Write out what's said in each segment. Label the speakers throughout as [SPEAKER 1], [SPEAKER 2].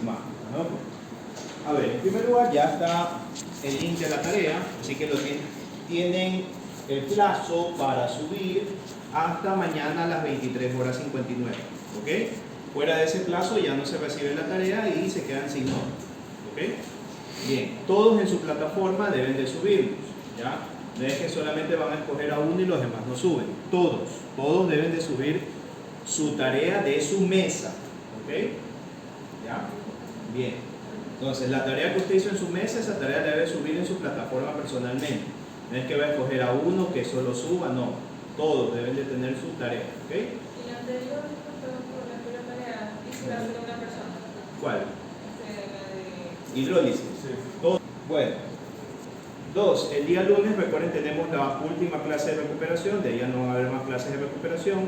[SPEAKER 1] aproximadamente, ¿no? A ver, en primer lugar ya está el link de la tarea, así que tienen el plazo para subir hasta mañana a las 23:59, ¿ok? Fuera de ese plazo ya no se recibe la tarea y se quedan sin nota, ¿ok? Bien, todos en su plataforma deben de subirlos, ¿ya? No es que solamente van a escoger a uno y los demás no suben. Todos deben de subir su tarea de su mesa, ¿ok? ¿Ya? Bien. Entonces, la tarea que usted hizo en su mesa, esa tarea la debe subir en su plataforma personalmente. No es que va a escoger a uno que solo suba, no. Todos deben de tener su tarea, ¿ok?
[SPEAKER 2] ¿Y la anterior, la anterior tarea, hice la segunda persona?
[SPEAKER 1] ¿Cuál?
[SPEAKER 2] La de
[SPEAKER 1] Hidrólisis.
[SPEAKER 3] Sí.
[SPEAKER 1] Todo. Bueno. 2. El día lunes, recuerden, tenemos la última clase de recuperación, de ahí ya no va a haber más clases de recuperación.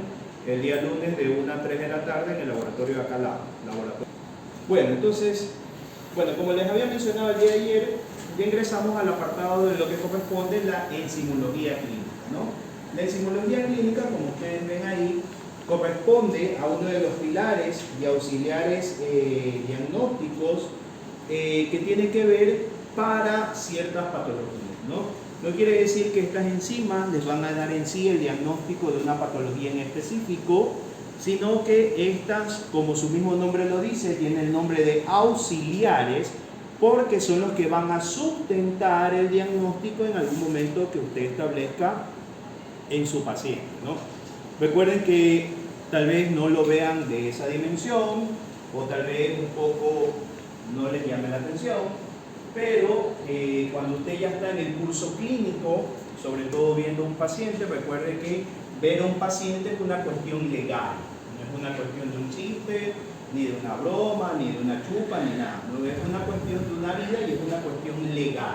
[SPEAKER 1] El día lunes de 1 a 3 de la tarde en el laboratorio de acá al lado. Bueno, entonces, como les había mencionado el día de ayer, ya ingresamos al apartado de lo que corresponde la enzimología clínica, ¿no? La enzimología clínica, como ustedes ven ahí, corresponde a uno de los pilares y auxiliares diagnósticos que tiene que ver para ciertas patologías, ¿no? No quiere decir que estas enzimas les van a dar en sí el diagnóstico de una patología en específico, sino que estas, como su mismo nombre lo dice, tienen el nombre de auxiliares, porque son los que van a sustentar el diagnóstico en algún momento que usted establezca en su paciente, ¿no? Recuerden que tal vez no lo vean de esa dimensión, o tal vez un poco no les llame la atención, pero cuando usted ya está en el curso clínico, sobre todo viendo a un paciente, recuerde que ver a un paciente es una cuestión legal, no es una cuestión de un chiste, ni de una broma, ni de una chupa, ni nada. No es una cuestión de una vida y es una cuestión legal.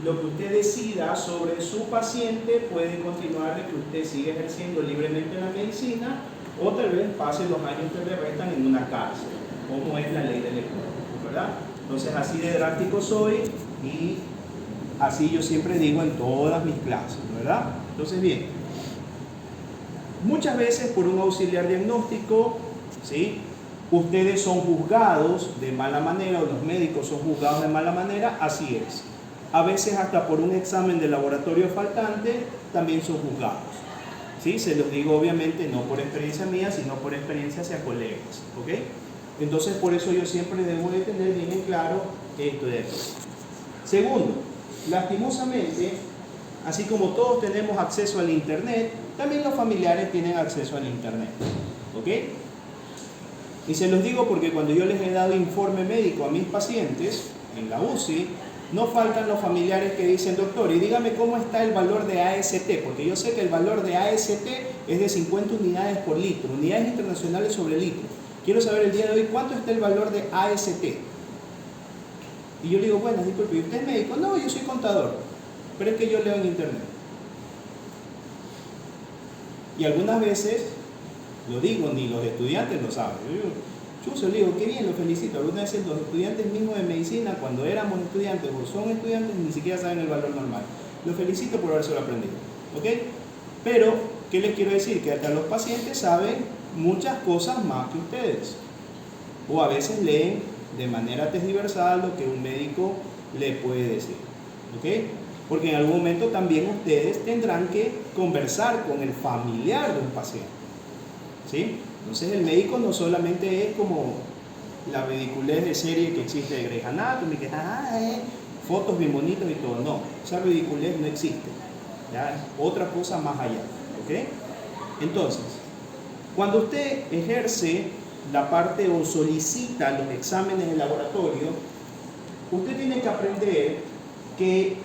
[SPEAKER 1] Lo que usted decida sobre su paciente puede continuar de que usted siga ejerciendo libremente la medicina o tal vez pase los años que le restan en una cárcel, como es la ley del ecuador, ¿verdad? Entonces así de drástico soy y así yo siempre digo en todas mis clases, ¿verdad? Entonces bien, muchas veces por un auxiliar diagnóstico, ¿sí?, ustedes son juzgados de mala manera o los médicos son juzgados de mala manera, así es. A veces hasta por un examen de laboratorio faltante también son juzgados. ¿Sí? Se los digo obviamente no por experiencia mía, sino por experiencia hacia colegas, ¿ok? Entonces por eso yo siempre debo de tener bien en claro esto de aquí. Segundo, lastimosamente, así como todos tenemos acceso al internet, también los familiares tienen acceso al internet, ¿ok? Y se los digo porque cuando yo les he dado informe médico a mis pacientes en la UCI, no faltan los familiares que dicen, doctor, y dígame cómo está el valor de AST, porque yo sé que el valor de AST es de 50 unidades por litro, unidades internacionales sobre litro. Quiero saber el día de hoy cuánto está el valor de AST. Y yo le digo, bueno, disculpe, ¿y usted es médico? No, yo soy contador, pero es que yo leo en internet. Y algunas veces, lo digo, ni los estudiantes lo saben. Yo digo, chuzo, le digo, qué bien, lo felicito. Algunas veces los estudiantes mismos de medicina, cuando éramos estudiantes o son estudiantes, ni siquiera saben el valor normal. Lo felicito por haberse aprendido, ¿ok? Pero, ¿qué les quiero decir? Que hasta los pacientes saben muchas cosas más que ustedes. O a veces leen de manera tergiversada lo que un médico le puede decir, ¿ok? Porque en algún momento también ustedes tendrán que conversar con el familiar de un paciente, ¿sí? Entonces el médico no solamente es como la ridiculez de serie que existe de Grey's Anatomy, que fotos bien bonitas y todo. No, esa ridiculez no existe. Ya es otra cosa más allá, ¿ok? Entonces, cuando usted ejerce la parte o solicita los exámenes de laboratorio, usted tiene que aprender que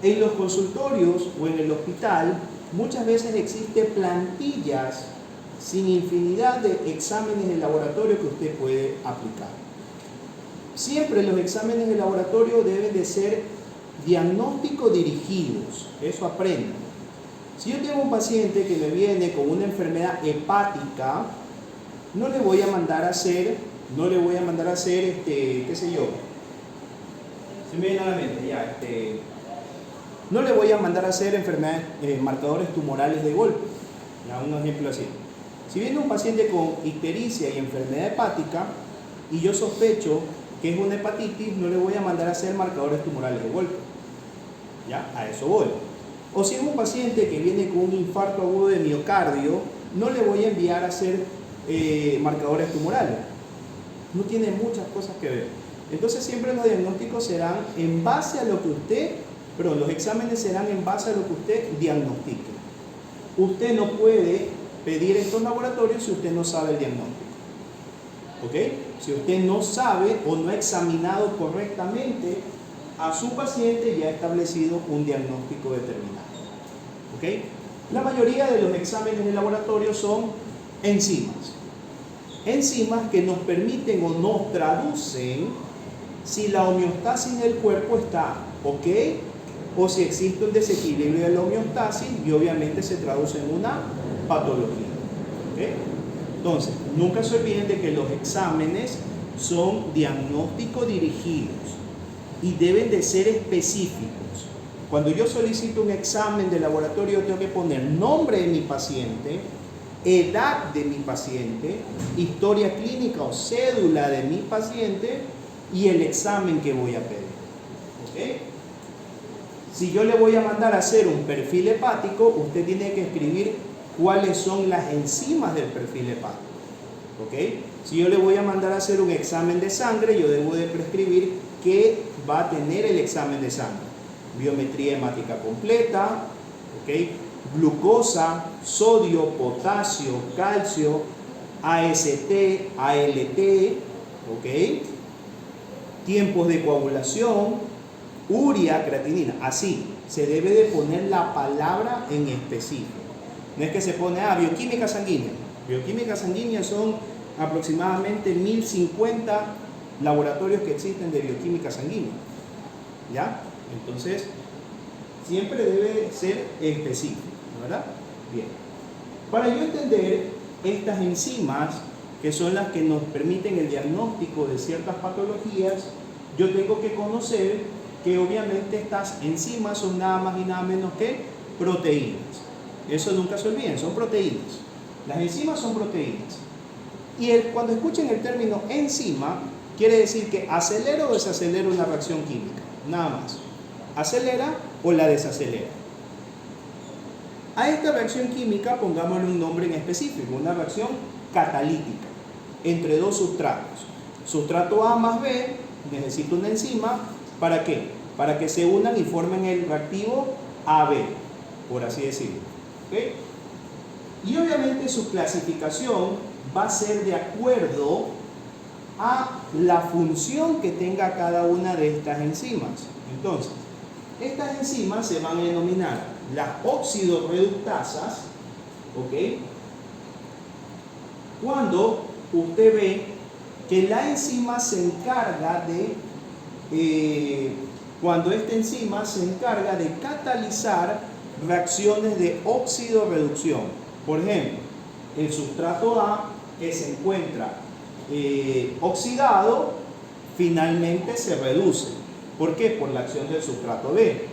[SPEAKER 1] en los consultorios o en el hospital muchas veces existen plantillas sin infinidad de exámenes de laboratorio que usted puede aplicar. Siempre los exámenes de laboratorio deben de ser diagnóstico dirigidos, eso aprenden. Si yo tengo un paciente que me viene con una enfermedad hepática, no le voy a mandar a hacer, qué sé yo, se me viene a la mente ya, no le voy a mandar a hacer enfermedades, marcadores tumorales de golpe, ya un ejemplo así. Si viene un paciente con ictericia y enfermedad hepática, y yo sospecho que es una hepatitis, no le voy a mandar a hacer marcadores tumorales de golpe. ¿Ya? A eso voy. O si es un paciente que viene con un infarto agudo de miocardio, no le voy a enviar a hacer marcadores tumorales. No tiene muchas cosas que ver. Entonces siempre los diagnósticos serán en base a lo que usted, perdón, los exámenes serán en base a lo que usted diagnostique. Usted no puede pedir estos laboratorios si usted no sabe el diagnóstico. ¿Ok? Si usted no sabe o no ha examinado correctamente a su paciente y ha establecido un diagnóstico determinado. ¿Ok? La mayoría de los exámenes de laboratorio son enzimas. Enzimas que nos permiten o nos traducen si la homeostasis del cuerpo está ok o si existe un desequilibrio de la homeostasis y obviamente se traduce en una patología. ¿Okay? Entonces, nunca se olviden de que los exámenes son diagnóstico dirigidos y deben de ser específicos. Cuando yo solicito un examen de laboratorio, tengo que poner nombre de mi paciente, edad de mi paciente, historia clínica o cédula de mi paciente y el examen que voy a pedir. ¿Okay? Si yo le voy a mandar a hacer un perfil hepático, usted tiene que escribir cuáles son las enzimas del perfil hepático. ¿Okay? Si yo le voy a mandar a hacer un examen de sangre, yo debo de prescribir qué va a tener el examen de sangre. Biometría hemática completa, ¿okay? Glucosa, sodio, potasio, calcio, AST, ALT, ¿okay? Tiempos de coagulación, urea, creatinina. Así, se debe de poner la palabra en específico. No es que se pone, bioquímica sanguínea. Bioquímica sanguínea son aproximadamente 1050 laboratorios que existen de bioquímica sanguínea. ¿Ya? Entonces, siempre debe ser específico, ¿verdad? Bien. Para yo entender estas enzimas, que son las que nos permiten el diagnóstico de ciertas patologías, yo tengo que conocer que obviamente estas enzimas son nada más y nada menos que proteínas. Eso nunca se olviden, son proteínas. Las enzimas son proteínas. Y cuando escuchen el término enzima, quiere decir que acelera o desacelera una reacción química, nada más. Acelera o la desacelera. A esta reacción química pongámosle un nombre en específico, una reacción catalítica entre dos sustratos. Sustrato A más B, necesito una enzima, ¿para qué? Para que se unan y formen el reactivo AB, por así decirlo. ¿Okay? Y obviamente su clasificación va a ser de acuerdo a la función que tenga cada una de estas enzimas. Entonces, estas enzimas se van a denominar las oxidorreductasas, ¿ok? Cuando usted ve que la enzima se encarga cuando esta enzima se encarga de catalizar reacciones de oxidorreducción. Por ejemplo, el sustrato A que se encuentra oxidado, finalmente se reduce. ¿Por qué? Por la acción del sustrato B.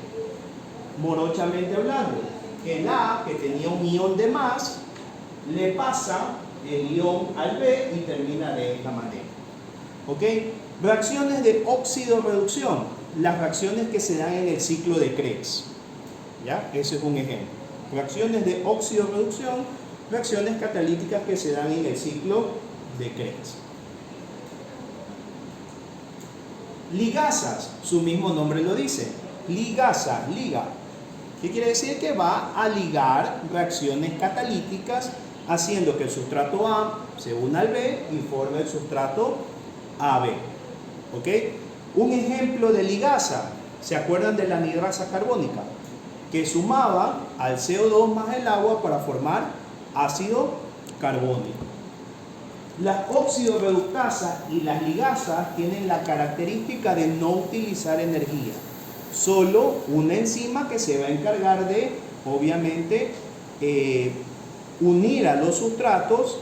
[SPEAKER 1] Morochamente hablando, el A, que tenía un ion de más, le pasa el ion al B y termina de esta manera. ¿Ok? Reacciones de oxidorreducción, las reacciones que se dan en el ciclo de Krebs. ¿Ya? Ese es un ejemplo. Reacciones de oxidorreducción, reacciones catalíticas que se dan en el ciclo de Krebs. Ligasas, su mismo nombre lo dice. Ligasa, liga. ¿Qué quiere decir? Que va a ligar reacciones catalíticas haciendo que el sustrato A se una al B y forme el sustrato AB. ¿Ok? Un ejemplo de ligasa, ¿se acuerdan de la anhidrasa carbónica? Que sumaba al CO2 más el agua para formar ácido carbónico. Las oxidorreductasas y las ligasas tienen la característica de no utilizar energía. Solo una enzima que se va a encargar de, obviamente, unir a los sustratos,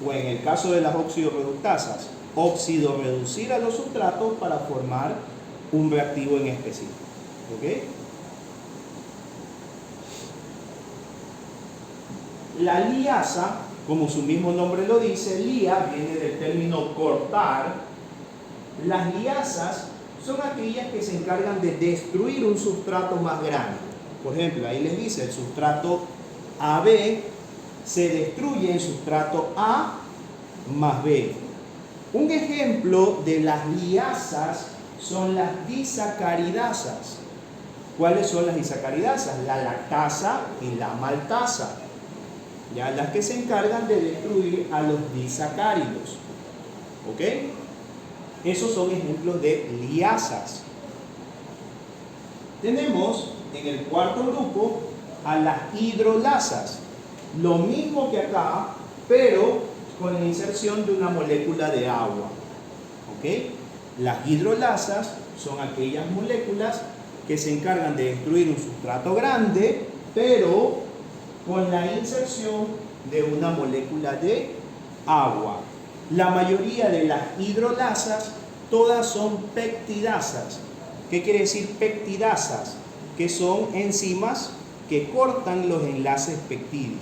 [SPEAKER 1] o en el caso de las oxidorreductasas, oxidorreducir a los sustratos para formar un reactivo en específico. ¿Ok? La liasa como su mismo nombre lo dice, lía viene del término cortar. Las liasas son aquellas que se encargan de destruir un sustrato más grande. Por ejemplo, ahí les dice, el sustrato AB se destruye en sustrato A más B. Un ejemplo de las liasas son las disacaridasas. ¿Cuáles son las disacaridasas? La lactasa y la maltasa. Ya, las que se encargan de destruir a los disacáridos. ¿Ok? Esos son ejemplos de liasas. Tenemos en el cuarto grupo a las hidrolasas. Lo mismo que acá, pero con la inserción de una molécula de agua. ¿Ok? Las hidrolasas son aquellas moléculas que se encargan de destruir un sustrato grande, pero con la inserción de una molécula de agua. La mayoría de las hidrolasas, todas son peptidasas. ¿Qué quiere decir peptidasas? Que son enzimas que cortan los enlaces peptídicos.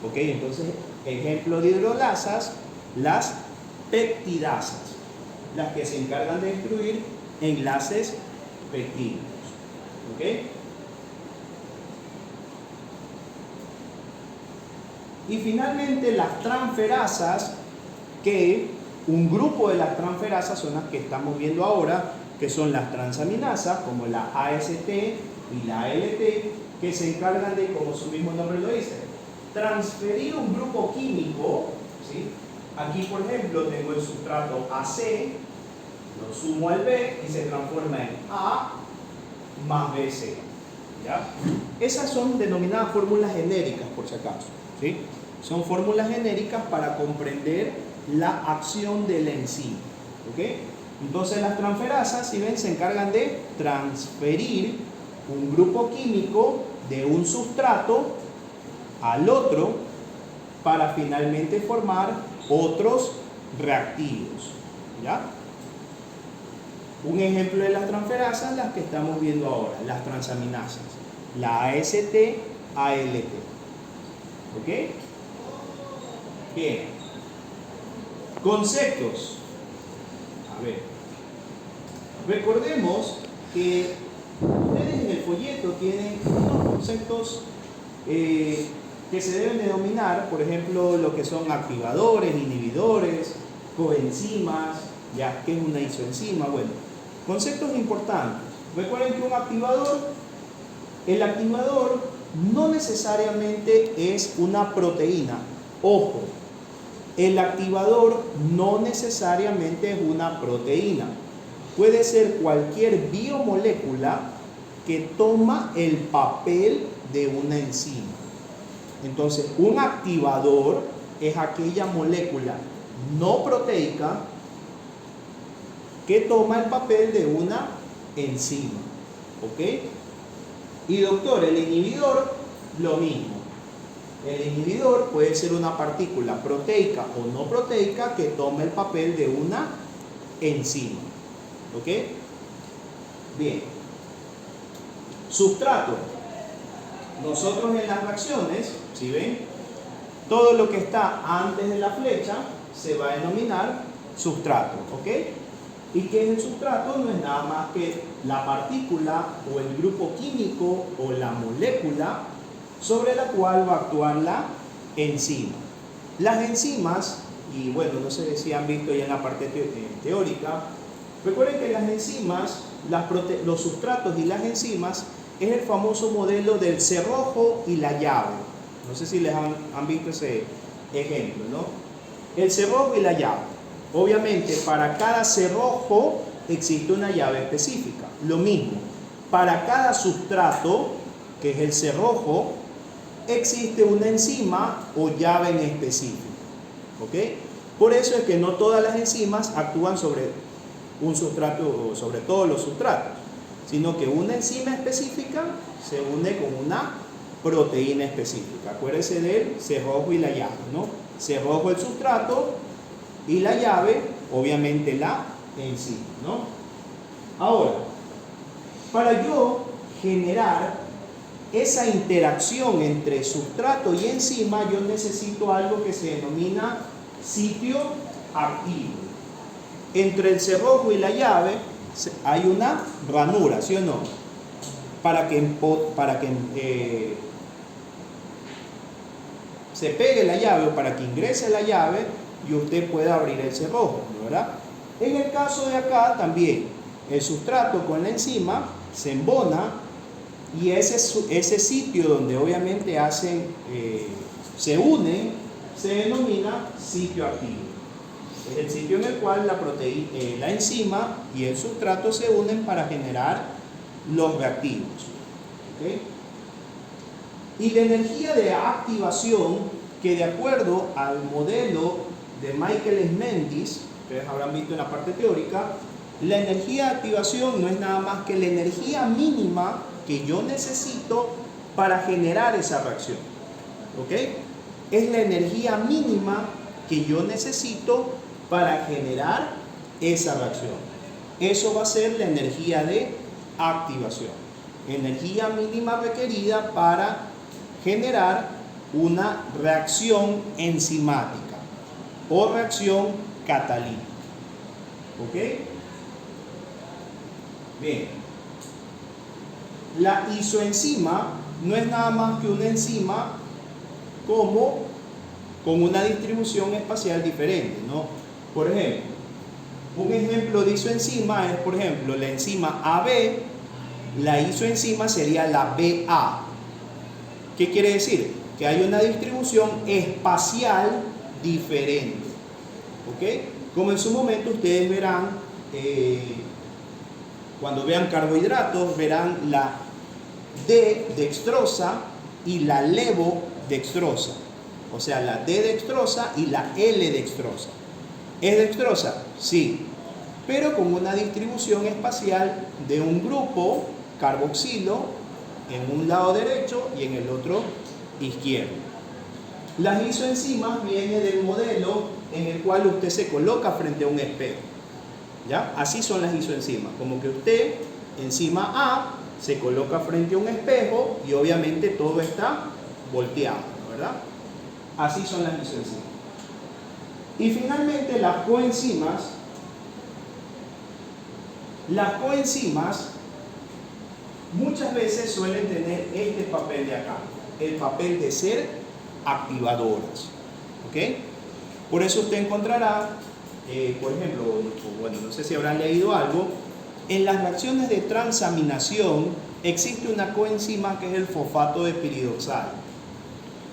[SPEAKER 1] ¿Ok? Entonces, ejemplo de hidrolasas, las peptidasas, las que se encargan de destruir enlaces peptídicos. ¿Ok? Y finalmente las transferasas, que un grupo de las transferasas son las que estamos viendo ahora, que son las transaminasas, como la AST y la ALT, que se encargan de, como su mismo nombre lo dice, transferir un grupo químico, ¿sí? Aquí, por ejemplo, tengo el sustrato AC, lo sumo al B y se transforma en A más BC. ¿Ya? Esas son denominadas fórmulas genéricas, por si acaso. ¿Sí? Son fórmulas genéricas para comprender la acción de la enzima. ¿Ok? Entonces las transferasas, si ven, se encargan de transferir un grupo químico de un sustrato al otro para finalmente formar otros reactivos. ¿Ya? Un ejemplo de las transferasas, las que estamos viendo ahora, las transaminasas, la AST, ALT. ¿Ok? Bien. Conceptos. A ver. Recordemos que ustedes en el folleto tienen unos conceptos que se deben denominar, por ejemplo, lo que son activadores, inhibidores, coenzimas, ya que es una isoenzima. Bueno, conceptos importantes. Recuerden que un activador, el activador no necesariamente es una proteína. Ojo, el activador no necesariamente es una proteína. Puede ser cualquier biomolécula que toma el papel de una enzima. Entonces, un activador es aquella molécula no proteica que toma el papel de una enzima. ¿Ok? Y doctor, el inhibidor, lo mismo. El inhibidor puede ser una partícula proteica o no proteica que toma el papel de una enzima. ¿Ok? Bien. Sustrato. Nosotros en las reacciones, si ven, todo lo que está antes de la flecha se va a denominar sustrato. ¿Ok? ¿Y qué es el sustrato? No es nada más que la partícula o el grupo químico o la molécula sobre la cual va a actuar la enzima. Las enzimas, y bueno, no sé si han visto ya en la parte teórica, recuerden que las enzimas, los sustratos y las enzimas es el famoso modelo del cerrojo y la llave. No sé si les han visto ese ejemplo, ¿no? El cerrojo y la llave. Obviamente, para cada cerrojo existe una llave específica. Lo mismo, para cada sustrato, que es el cerrojo, existe una enzima o llave en específico. ¿Ok? Por eso es que no todas las enzimas actúan sobre un sustrato o sobre todos los sustratos, sino que una enzima específica se une con una proteína específica. Acuérdense del cerrojo y la llave, ¿no? Cerrojo el sustrato y la llave, obviamente, la enzima, ¿no? Ahora, para yo generar esa interacción entre sustrato y enzima, yo necesito algo que se denomina sitio activo. Entre el cerrojo y la llave hay una ranura, ¿sí o no? Para que se pegue la llave o para que ingrese la llave y usted pueda abrir el cerrojo, ¿verdad? En el caso de acá también, el sustrato con la enzima se embona y ese sitio donde obviamente se unen se denomina sitio activo. Es el sitio en el cual la enzima y el sustrato se unen para generar los reactivos. ¿Okay? Y la energía de activación, que de acuerdo al modelo de Michaelis-Menten, ustedes habrán visto en la parte teórica, la energía de activación no es nada más que la energía mínima que yo necesito para generar esa reacción. ¿Ok? Es la energía mínima que yo necesito para generar esa reacción. Eso va a ser la energía de activación. Energía mínima requerida para generar una reacción enzimática o reacción catalítica. ¿Ok? Bien. La isoenzima no es nada más que una enzima con una distribución espacial diferente, ¿no? Por ejemplo, un ejemplo de isoenzima es, por ejemplo, la enzima AB. La isoenzima sería la BA. ¿Qué quiere decir? Que hay una distribución espacial diferente. ¿Ok? Como en su momento ustedes verán, cuando vean carbohidratos, verán la D-dextrosa y la levodextrosa. O sea, la D-dextrosa y la L-dextrosa. ¿Es dextrosa? Sí. Pero con una distribución espacial de un grupo carboxilo en un lado derecho y en el otro izquierdo. Las isoenzimas vienen del modelo en el cual usted se coloca frente a un espejo. ¿Ya? Así son las isoenzimas. Como que usted, enzima A, se coloca frente a un espejo y obviamente todo está volteado, ¿verdad? Así son las isoenzimas. Y finalmente las coenzimas. Las coenzimas muchas veces suelen tener este papel de acá, el papel de ser activadoras. ¿Ok? Por eso usted encontrará, por ejemplo, bueno, no sé si habrán leído algo, en las reacciones de transaminación existe una coenzima que es el fosfato de piridoxal.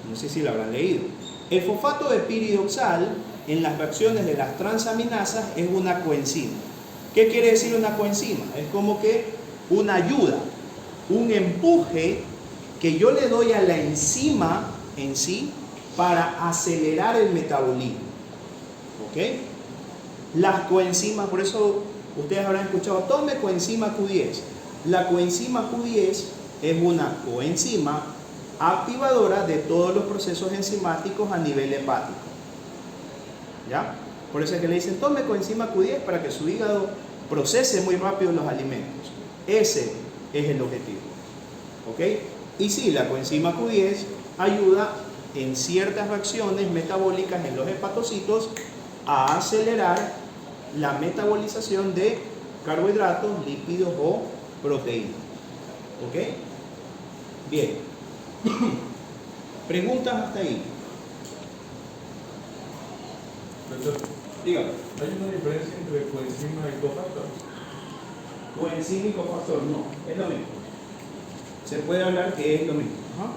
[SPEAKER 1] No sé si lo habrán leído. El fosfato de piridoxal en las reacciones de las transaminasas es una coenzima. ¿Qué quiere decir una coenzima? Es como que una ayuda, un empuje que yo le doy a la enzima en sí para acelerar el metabolismo. ¿Ok? Las coenzimas, por eso ustedes habrán escuchado, tome coenzima Q10. La coenzima Q10 es una coenzima activadora de todos los procesos enzimáticos a nivel hepático. ¿Ya? Por eso es que le dicen, tome coenzima Q10 para que su hígado procese muy rápido los alimentos. Ese es el objetivo. ¿Ok? Y sí, la coenzima Q10 ayuda en ciertas reacciones metabólicas en los hepatocitos a acelerar la metabolización de carbohidratos, lípidos o proteínas. ¿Ok? Bien. ¿Preguntas hasta ahí?
[SPEAKER 3] Profesor,
[SPEAKER 1] Dígame.
[SPEAKER 3] ¿hay una diferencia entre coenzima y cofactor?
[SPEAKER 1] Coenzima y cofactor, no, es lo mismo. Se puede hablar que es lo mismo. Ajá.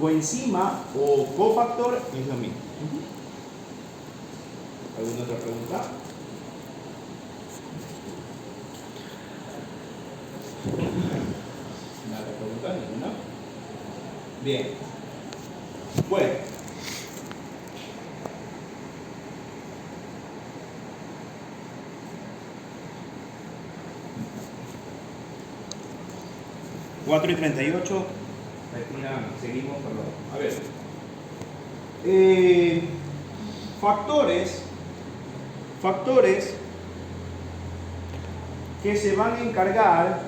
[SPEAKER 1] Coenzima o cofactor es lo mismo. ¿Alguna otra pregunta? Nada, pregunta ninguna. Bien. Bueno. ¿4 y 38? Seguimos, perdón. A ver. Factores que se van a encargar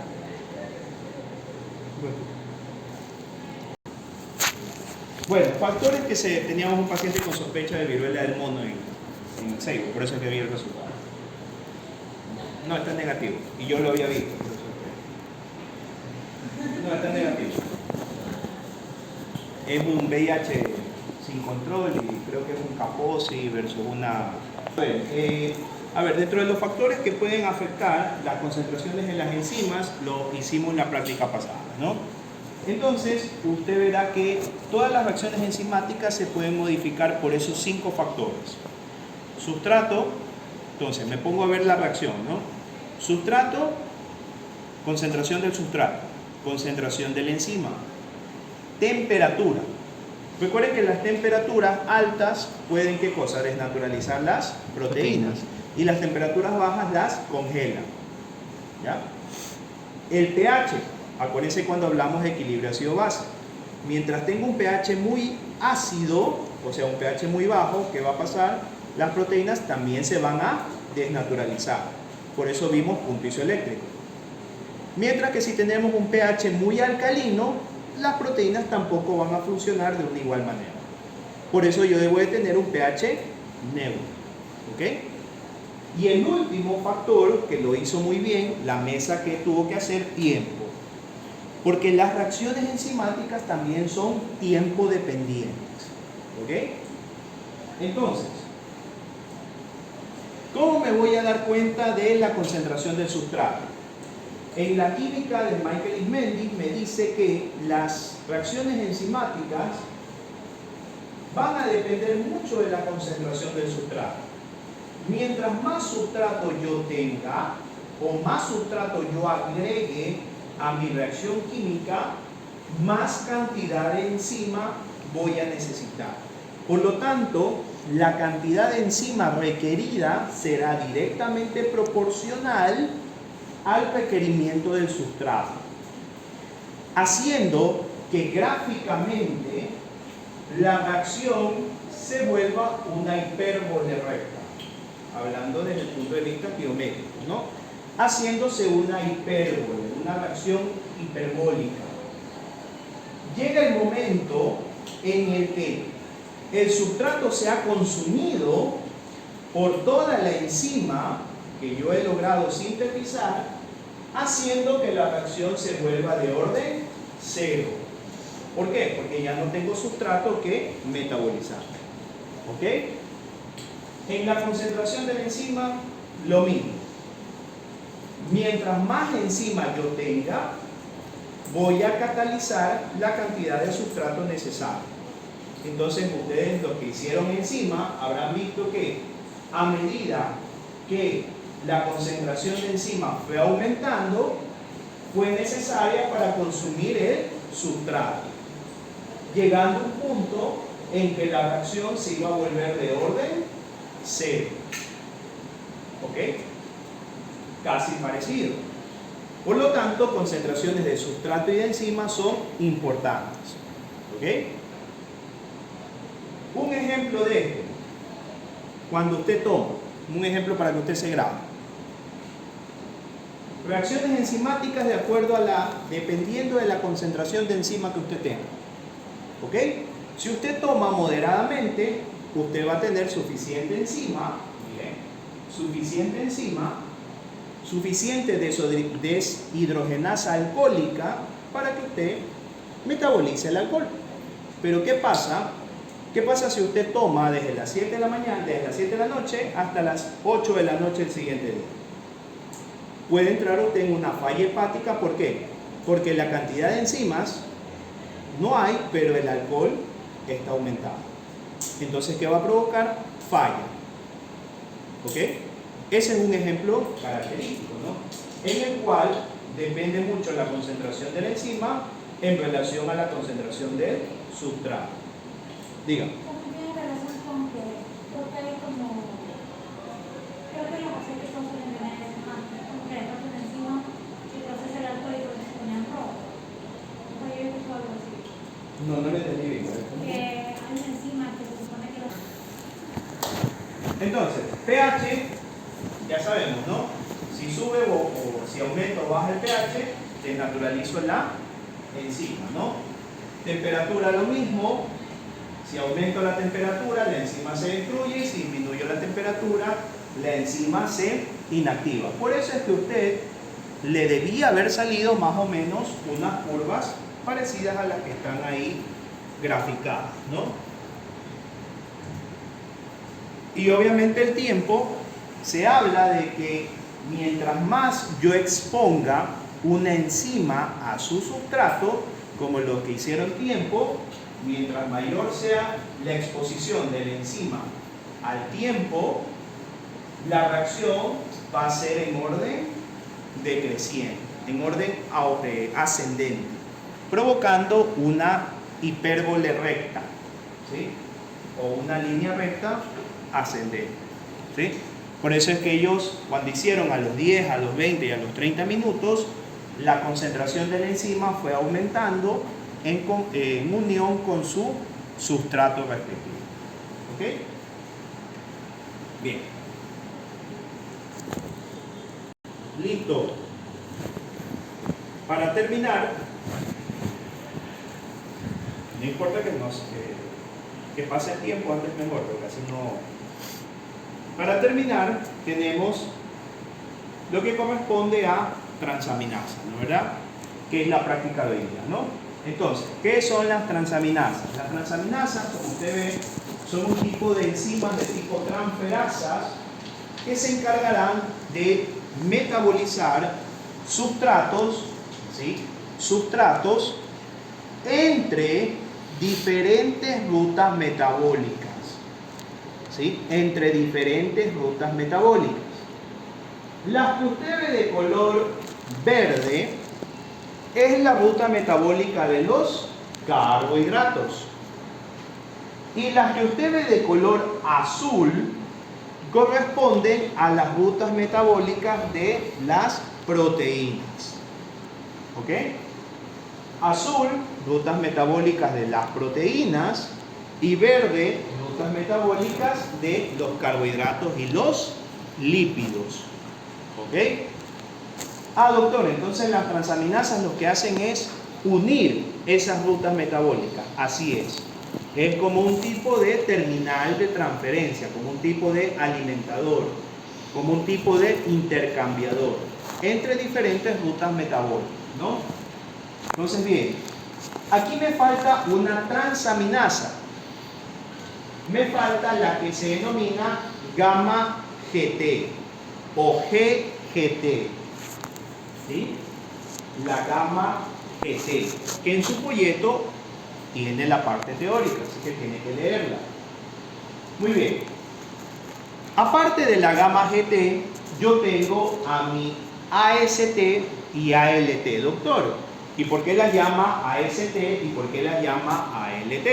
[SPEAKER 1] Bueno, factores que teníamos un paciente con sospecha de viruela del mono en el Seibo, por eso es que vi el resultado. No, está negativo. Y yo lo había visto. No, está negativo. Es un VIH sin control y creo que es un Kaposi versus una... A ver, dentro de los factores que pueden afectar las concentraciones en las enzimas, lo hicimos en la práctica pasada, ¿no? Entonces, usted verá que todas las reacciones enzimáticas se pueden modificar por esos 5 factores. Sustrato, entonces me pongo a ver la reacción, ¿no? Sustrato, concentración del sustrato, concentración de la enzima, temperatura. Recuerden que las temperaturas altas pueden, ¿qué cosa? Desnaturalizar las proteínas. Y las temperaturas bajas las congelan. ¿Ya? El pH, acuérdense cuando hablamos de equilibrio ácido-base. Mientras tengo un pH muy ácido, o sea un pH muy bajo, ¿qué va a pasar? Las proteínas también se van a desnaturalizar. Por eso vimos punto isoeléctrico. Mientras que si tenemos un pH muy alcalino, las proteínas tampoco van a funcionar de una igual manera. Por eso yo debo de tener un pH neutro. ¿Ok? Y el último factor, que lo hizo muy bien, la mesa que tuvo que hacer, tiempo. Porque las reacciones enzimáticas también son tiempo dependientes. ¿Ok? Entonces, ¿cómo me voy a dar cuenta de la concentración del sustrato? En la química de Michael Ismendi me dice que las reacciones enzimáticas van a depender mucho de la concentración del sustrato. Mientras más sustrato yo tenga o más sustrato yo agregue a mi reacción química, más cantidad de enzima voy a necesitar. Por lo tanto, la cantidad de enzima requerida será directamente proporcional al requerimiento del sustrato, haciendo que gráficamente la reacción se vuelva una hipérbole recta, hablando desde el punto de vista biométrico, ¿no? Haciéndose una hipérbole, una reacción hiperbólica. Llega el momento en el que el sustrato se ha consumido por toda la enzima que yo he logrado sintetizar, haciendo que la reacción se vuelva de orden cero. ¿Por qué? Porque ya no tengo sustrato que metabolizar. ¿Ok? En la concentración de la enzima, lo mismo. Mientras más enzima yo tenga, voy a catalizar la cantidad de sustrato necesario. Entonces, ustedes, los que hicieron enzima, habrán visto que a medida que la concentración de enzima fue aumentando, fue necesaria para consumir el sustrato, llegando a un punto en que la reacción se iba a volver de orden cero. ¿Ok? Casi parecido. Por lo tanto, concentraciones de sustrato y de enzima son importantes. ¿Ok? Un ejemplo de esto, cuando usted toma, un ejemplo para que usted se grabe. Reacciones enzimáticas de acuerdo a dependiendo de la concentración de enzima que usted tenga. ¿Ok? Si usted toma moderadamente, usted va a tener suficiente enzima, miren, suficiente deshidrogenasa alcohólica para que usted metabolice el alcohol. Pero ¿qué pasa? ¿Qué pasa si usted toma desde las 7 de la mañana, desde las 7 de la noche hasta las 8 de la noche del siguiente día? Puede entrar usted en una falla hepática. ¿Por qué? Porque la cantidad de enzimas no hay, pero el alcohol está aumentado. Entonces, ¿qué va a provocar? Falla. ¿Ok? Ese es un ejemplo característico, ¿no? En el cual depende mucho la concentración de la enzima en relación a la concentración del sustrato. Diga.
[SPEAKER 4] También tiene relación con que, porque hay como, creo que los aceites son suelen tener como que hay parte de enzima que procesa el alcohol y por eso se ponían rojo. O sea, yo he escuchado algo así.
[SPEAKER 1] No le entendí bien.
[SPEAKER 4] Que hay una enzima que se supone que lo...
[SPEAKER 1] Entonces, pH, ya sabemos, ¿no? Si sube o si aumenta o baja el pH, desnaturalizo la enzima, ¿no? Temperatura lo mismo. Si aumento la temperatura, la enzima se destruye, y si disminuyo la temperatura, la enzima se inactiva. Por eso es que a usted le debía haber salido más o menos unas curvas parecidas a las que están ahí graficadas, ¿no? Y obviamente el tiempo, se habla de que mientras más yo exponga una enzima a su sustrato, como lo que hicieron tiempo, mientras mayor sea la exposición de la enzima al tiempo, la reacción va a ser en orden decreciente, en orden ascendente, provocando una hipérbole recta, ¿sí? O una línea recta ascendente, ¿sí? Por eso es que ellos, cuando hicieron a los 10, a los 20 y a los 30 minutos, la concentración de la enzima fue aumentando en unión con su sustrato respectivo. ¿Ok? Bien. Listo. Para terminar, no importa que pase el tiempo, antes mejor, porque así no... Para terminar, tenemos lo que corresponde a transaminasa, ¿no? ¿Verdad? Que es la práctica de hoy día, ¿no? Entonces, ¿qué son las transaminasas? Las transaminasas, como usted ve, son un tipo de enzimas de tipo transferasas que se encargarán de metabolizar sustratos, ¿sí? Sustratos entre diferentes rutas metabólicas, ¿sí? Entre diferentes rutas metabólicas. Las que usted ve de color verde es la ruta metabólica de los carbohidratos. Y las que usted ve de color azul corresponden a las rutas metabólicas de las proteínas. ¿Ok? Azul, rutas metabólicas de las proteínas, y verde, rutas metabólicas de los carbohidratos y los lípidos. ¿Ok? Ah, doctor, entonces las transaminasas lo que hacen es unir esas rutas metabólicas. Así es. Es como un tipo de terminal de transferencia, como un tipo de alimentador, como un tipo de intercambiador entre diferentes rutas metabólicas, ¿no? Entonces, bien, aquí me falta una transaminasa. Me falta la que se denomina gamma GT o GGT, ¿sí? La gamma GT, que en su folleto tiene la parte teórica, así que tiene que leerla. Muy bien. Aparte de la gamma GT, yo tengo a mi AST y ALT, doctor. ¿Y por qué las llama AST y por qué las llama ALT?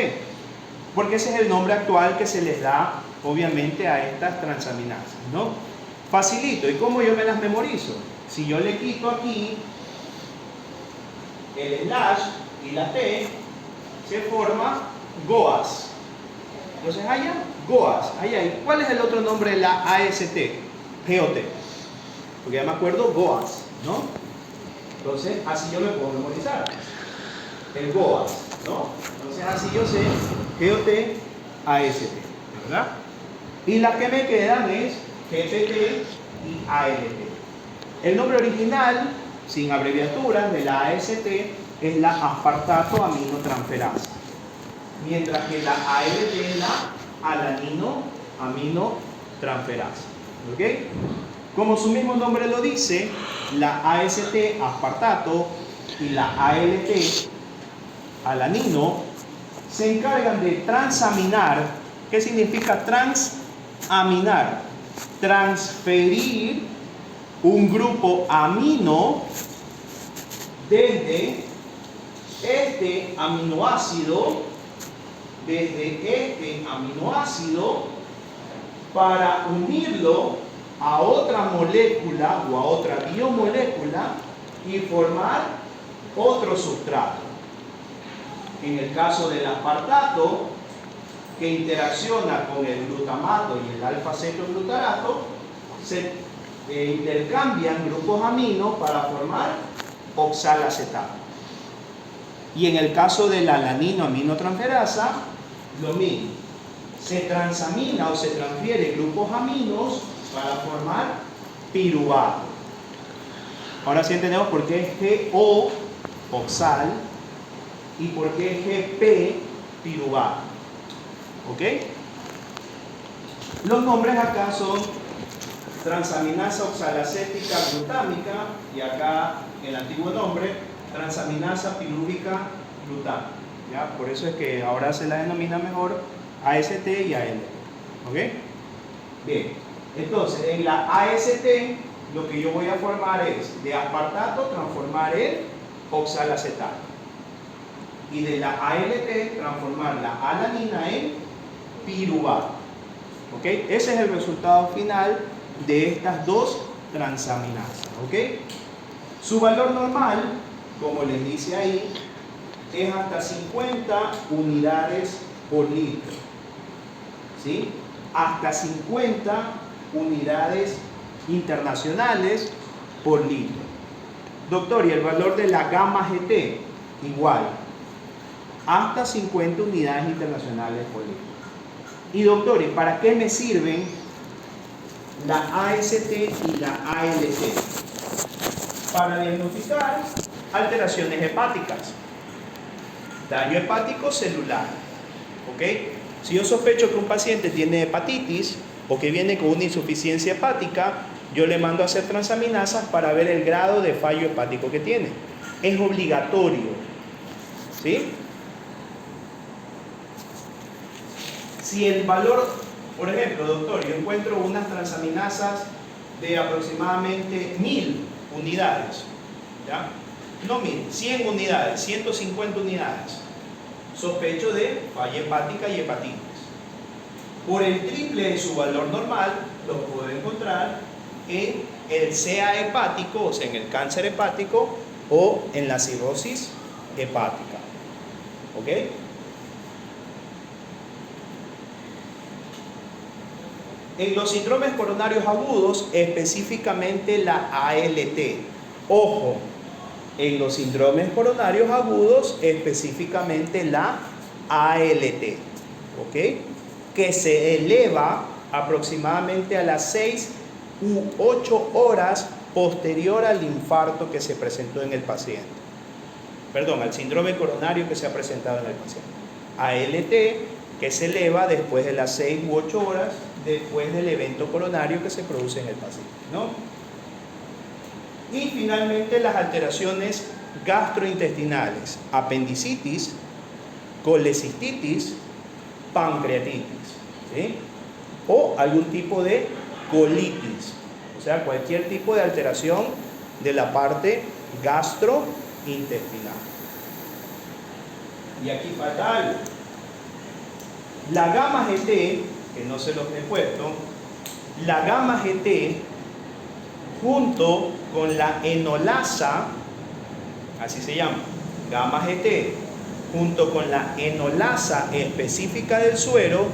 [SPEAKER 1] Porque ese es el nombre actual que se les da, obviamente, a estas transaminasas, ¿no? Facilito. ¿Y cómo yo me las memorizo? Si yo le quito aquí el slash y la T, se forma GOAS. Entonces, allá, GOAS. Allá. ¿Y cuál es el otro nombre de la AST? GOT. Porque ya me acuerdo, GOAS, ¿no? Entonces, así yo me puedo memorizar. El GOAS, ¿no? Entonces, así yo sé GOT, AST, ¿verdad? Y las que me quedan es GPT y ALT. El nombre original, sin abreviaturas, de la AST es la aspartato aminotransferasa, mientras que la ALT es la alanino aminotransferasa. ¿Ok? Como su mismo nombre lo dice, la AST, aspartato, y la ALT, alanino, se encargan de transaminar. ¿Qué significa transaminar? Transferir un grupo amino desde este aminoácido, para unirlo a otra molécula o a otra biomolécula y formar otro sustrato. En el caso del aspartato, que interacciona con el glutamato y el alfa-cetoglutarato, se intercambian grupos aminos para formar oxalacetato. Y en el caso de la alanino aminotransferasa, lo mismo. Se transamina o se transfiere grupos aminos para formar piruvato. Ahora sí entendemos por qué es GO, oxal, y por qué es GP, piruvato. ¿Ok? Los nombres acá son transaminasa oxalacética glutámica, y acá el antiguo nombre, transaminasa pirúvica glutámica. ¿Ya? Por eso es que ahora se la denomina mejor AST y ALT. ¿Ok? Bien, entonces en la AST lo que yo voy a formar es de aspartato transformar en oxalacetato, y de la ALT transformar la alanina en piruvato. ¿Ok? Ese es el resultado final de estas dos transaminasas. ¿Ok? Su valor normal, como les dice ahí, es hasta 50 unidades por litro. ¿Sí? Hasta 50 unidades internacionales por litro. Doctor, ¿y el valor de la gamma GT? Igual, hasta 50 unidades internacionales por litro. Y doctor, ¿y para qué me sirven la AST y la ALT? Para diagnosticar alteraciones hepáticas, daño hepático celular. ¿Ok? Si yo sospecho que un paciente tiene hepatitis o que viene con una insuficiencia hepática, yo le mando a hacer transaminasas para ver el grado de fallo hepático que tiene. Es obligatorio. ¿Sí? Si el valor, por ejemplo, doctor, yo encuentro unas transaminasas de aproximadamente 1000 unidades, ¿ya? No 1000, 100 unidades, 150 unidades. Sospecho de falla hepática y hepatitis. Por el triple de su valor normal, lo puedo encontrar en el CA hepático, o sea, en el cáncer hepático, o en la cirrosis hepática. ¿Ok? En los síndromes coronarios agudos, específicamente la ALT. Ojo, en los síndromes coronarios agudos, específicamente la ALT. ¿Ok? Que se eleva aproximadamente a las 6 u 8 horas posterior al infarto que se presentó en el paciente. Perdón, al síndrome coronario que se ha presentado en el paciente. ALT, que se eleva después de las 6 u 8 horas después del evento coronario que se produce en el paciente, ¿no? Y finalmente las alteraciones gastrointestinales, apendicitis, colecistitis, pancreatitis, ¿sí? O algún tipo de colitis, o sea, cualquier tipo de alteración de la parte gastrointestinal. Y aquí falta algo. La gamma GT, que no se los he puesto, la gamma GT junto con la enolasa, así se llama, gamma GT, junto con la enolasa específica del suero,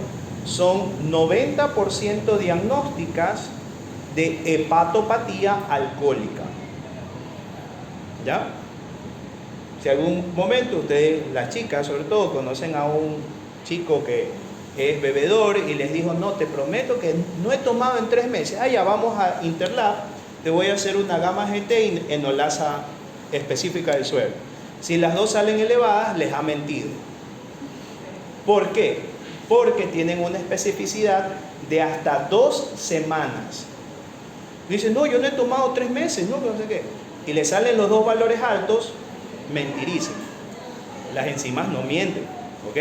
[SPEAKER 1] son 90% diagnósticas de hepatopatía alcohólica. ¿Ya? Si algún momento ustedes, las chicas sobre todo, conocen a un chico que es bebedor y les dijo, no, te prometo que no he tomado en 3 meses, ya vamos a Interlab, te voy a hacer una gamma GT y enolasa específica del suero. Si las dos salen elevadas, les ha mentido. ¿Por qué? Porque tienen una especificidad de hasta 2 semanas. Dicen, no, yo no he tomado 3 meses, no sé qué. Y le salen los dos valores altos, mentirizan. Las enzimas no mienten, ¿ok?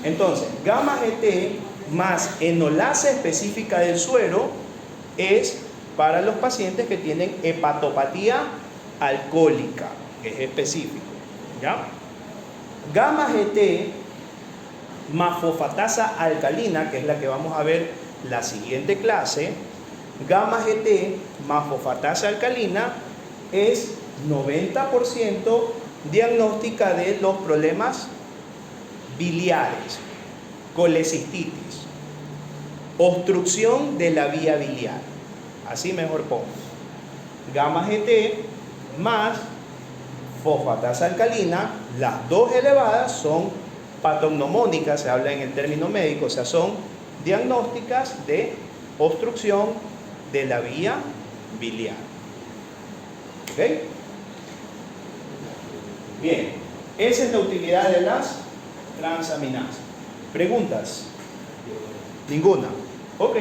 [SPEAKER 1] Entonces, gamma GT más enolasa específica del suero es para los pacientes que tienen hepatopatía alcohólica, que es específico, ¿ya? Gamma GT más fosfatasa alcalina, que es la que vamos a ver la siguiente clase, gamma GT más fosfatasa alcalina es 90% diagnóstica de los problemas biliares, colecistitis, obstrucción de la vía biliar. Así mejor pongo. Gamma GT más fosfatasa alcalina, las dos elevadas son Patognomónicas se habla en el término médico, o sea, son diagnósticas de obstrucción de la vía biliar. ¿Ok? Bien, esa es la utilidad de las transaminasas. ¿Preguntas? Ninguna. Ok.